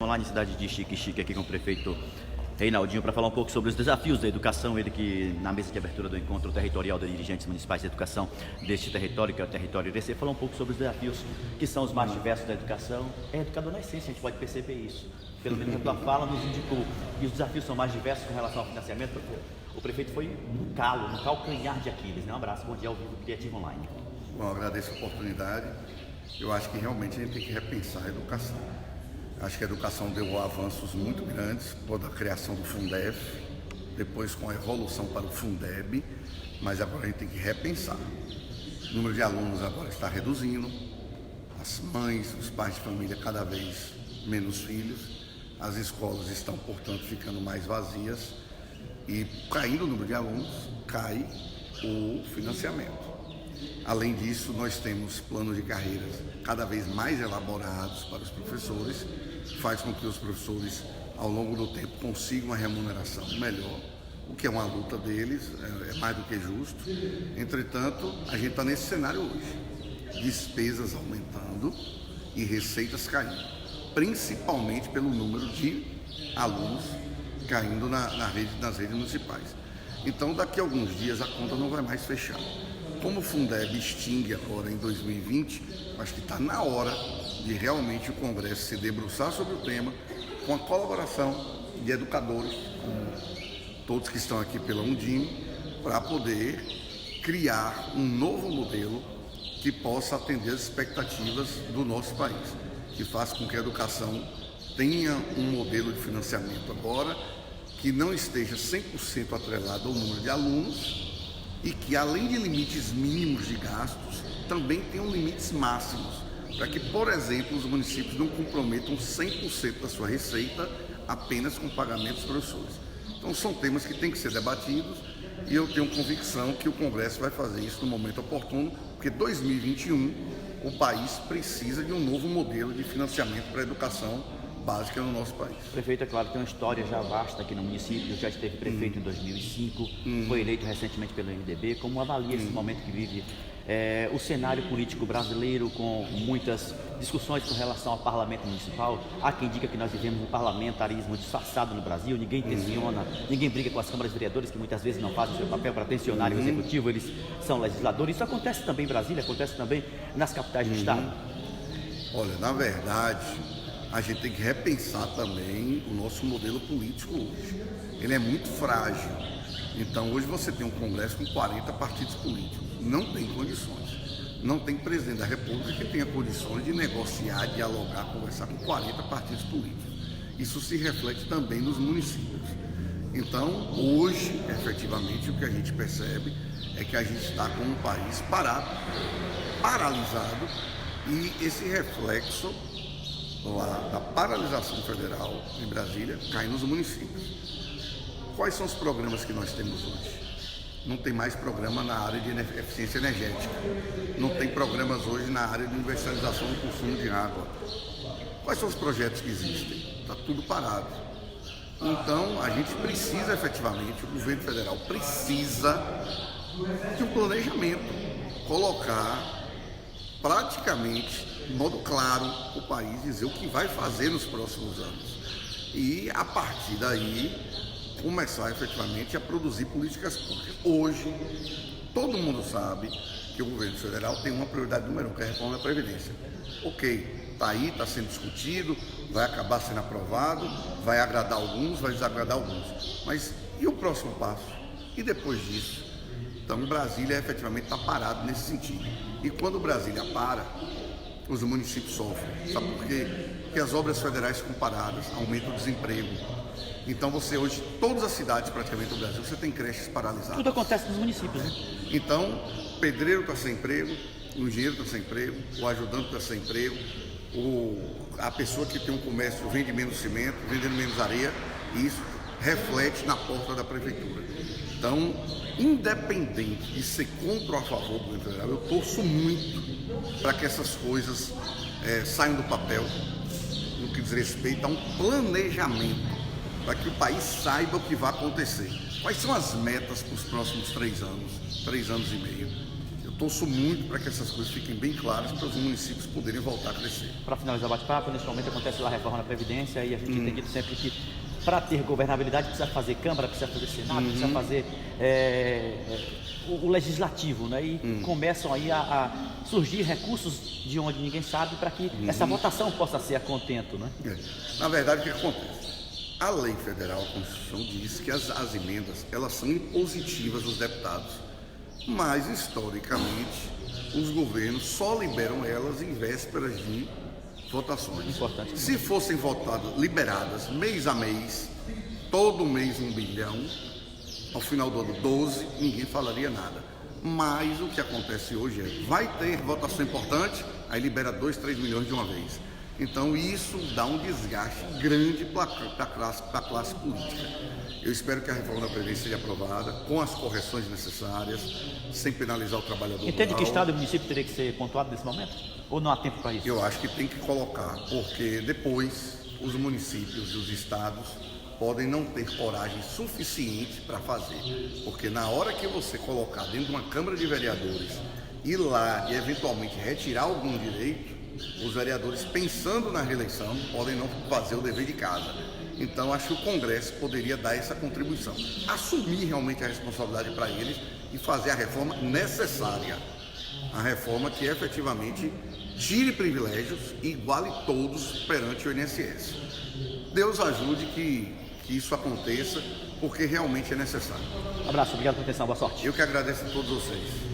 Online, cidade de Xique, aqui com o prefeito Reinaldinho, para falar um pouco sobre os desafios da educação. Ele que, na mesa de abertura do encontro territorial de dirigentes municipais de educação deste território, que é o território IRC, falou um pouco sobre os desafios que são os mais diversos da educação. É educador na essência, a gente pode perceber isso. Pelo menos a tua fala nos indicou que os desafios são mais diversos com relação ao financiamento, porque o prefeito foi no calo, no calcanhar de Aquiles. Um abraço, bom dia ao vivo, Criativo Online. Bom, agradeço a oportunidade. Eu acho que realmente a gente tem que repensar a educação. Acho que a educação deu avanços muito grandes, toda a criação do Fundef, depois com a evolução para o Fundeb, mas agora a gente tem que repensar. O número de alunos agora está reduzindo, as mães, os pais de família cada vez menos filhos, as escolas estão, portanto, ficando mais vazias e caindo o número de alunos, cai o financiamento. Além disso, nós temos planos de carreiras cada vez mais elaborados para os professores, faz com que os professores, ao longo do tempo, consigam uma remuneração melhor, o que é uma luta deles, é mais do que justo. Entretanto, a gente está nesse cenário hoje, despesas aumentando e receitas caindo, principalmente pelo número de alunos caindo nas redes municipais. Então, daqui a alguns dias, a conta não vai mais fechar. Como o Fundeb extingue agora em 2020, acho que está na hora de realmente o Congresso se debruçar sobre o tema, com a colaboração de educadores, como todos que estão aqui pela Undime, para poder criar um novo modelo que possa atender as expectativas do nosso país, que faça com que a educação tenha um modelo de financiamento agora que não esteja 100% atrelado ao número de alunos, e que, além de limites mínimos de gastos, também tenham limites máximos, para que, por exemplo, os municípios não comprometam 100% da sua receita apenas com pagamentos dos professores. Então, são temas que têm que ser debatidos e eu tenho convicção que o Congresso vai fazer isso no momento oportuno, porque 2021 o país precisa de um novo modelo de financiamento para a educação básica no nosso país. Prefeito, é claro, tem uma história já vasta aqui no município, já esteve prefeito em 2005, foi eleito recentemente pelo MDB. Como avalia esse momento que vive o cenário político brasileiro, com muitas discussões com relação ao parlamento municipal? Há quem diga que nós vivemos um parlamentarismo disfarçado no Brasil, ninguém tensiona, ninguém briga com as câmaras de vereadores, que muitas vezes não fazem o seu papel para tensionar o executivo, eles são legisladores. Isso acontece também em Brasília, acontece também nas capitais do estado? Olha, na verdade, a gente tem que repensar também o nosso modelo político hoje. Ele é muito frágil. Então, hoje você tem um Congresso com 40 partidos políticos. Não tem condições. Não tem presidente da República que tenha condições de negociar, dialogar, conversar com 40 partidos políticos. Isso se reflete também nos municípios. Então, hoje, efetivamente, o que a gente percebe é que a gente está com um país parado, paralisado, e esse reflexo lá da paralisação federal em Brasília cai nos municípios. Quais são os programas que nós temos hoje? Não tem mais programa na área de eficiência energética. Não tem programas hoje na área de universalização do consumo de água. Quais são os projetos que existem? Está tudo parado. Então, a gente precisa efetivamente, o governo federal precisa de um planejamento, colocar praticamente de modo claro o país, dizer o que vai fazer nos próximos anos e, a partir daí, começar efetivamente a produzir políticas públicas. Hoje, todo mundo sabe que o governo federal tem uma prioridade número 1, que é a reforma da Previdência. Ok, está aí, está sendo discutido, vai acabar sendo aprovado, vai agradar alguns, vai desagradar alguns. Mas e o próximo passo? E depois disso? Então, Brasília efetivamente está parado nesse sentido. E quando Brasília para, os municípios sofrem. Sabe por quê? Porque as obras federais ficam paradas, aumenta o desemprego. Então você hoje, todas as cidades praticamente do Brasil, você tem creches paralisadas. Tudo acontece nos municípios, né? Então, o pedreiro está sem emprego, o engenheiro está sem emprego, o ajudante está sem emprego, a pessoa que tem um comércio vende menos cimento, vendendo menos areia, e isso reflete na porta da prefeitura. Então, independente de ser contra ou a favor do governo federal, eu torço muito para que essas coisas saiam do papel, no que diz respeito a um planejamento, para que o país saiba o que vai acontecer. Quais são as metas para os próximos 3 anos e meio? Eu torço muito para que essas coisas fiquem bem claras para os municípios poderem voltar a crescer. Para finalizar o bate-papo, nesse momento acontece lá a reforma da Previdência e a gente tem dito sempre que para ter governabilidade precisa fazer Câmara, precisa fazer Senado, precisa fazer o Legislativo, né? E começam aí a surgir recursos de onde ninguém sabe para que essa votação possa ser a contento, né? Na verdade, o que acontece? A lei federal, a Constituição, diz que as emendas, elas são impositivas dos deputados, mas, historicamente, os governos só liberam elas em vésperas de votações. Importante. Se fossem votadas, liberadas mês a mês, todo mês 1 bilhão, ao final do ano 12, ninguém falaria nada. Mas o que acontece hoje vai ter votação importante, aí libera 2, 3 milhões de uma vez. Então isso dá um desgaste grande para a classe política. Eu espero que a reforma da Previdência seja aprovada com as correções necessárias, sem penalizar o trabalhador. Entende que Estado e município teria que ser pontuado nesse momento? Ou não há tempo para isso? Eu acho que tem que colocar, porque depois os municípios e os estados podem não ter coragem suficiente para fazer. Porque na hora que você colocar dentro de uma Câmara de Vereadores, ir lá e eventualmente retirar algum direito, os vereadores, pensando na reeleição, podem não fazer o dever de casa. Então, acho que o Congresso poderia dar essa contribuição, assumir realmente a responsabilidade para eles e fazer a reforma necessária. A reforma que efetivamente tire privilégios e iguale todos perante o INSS. Deus ajude que isso aconteça, porque realmente é necessário. Abraço, obrigado pela atenção, boa sorte. Eu que agradeço a todos vocês.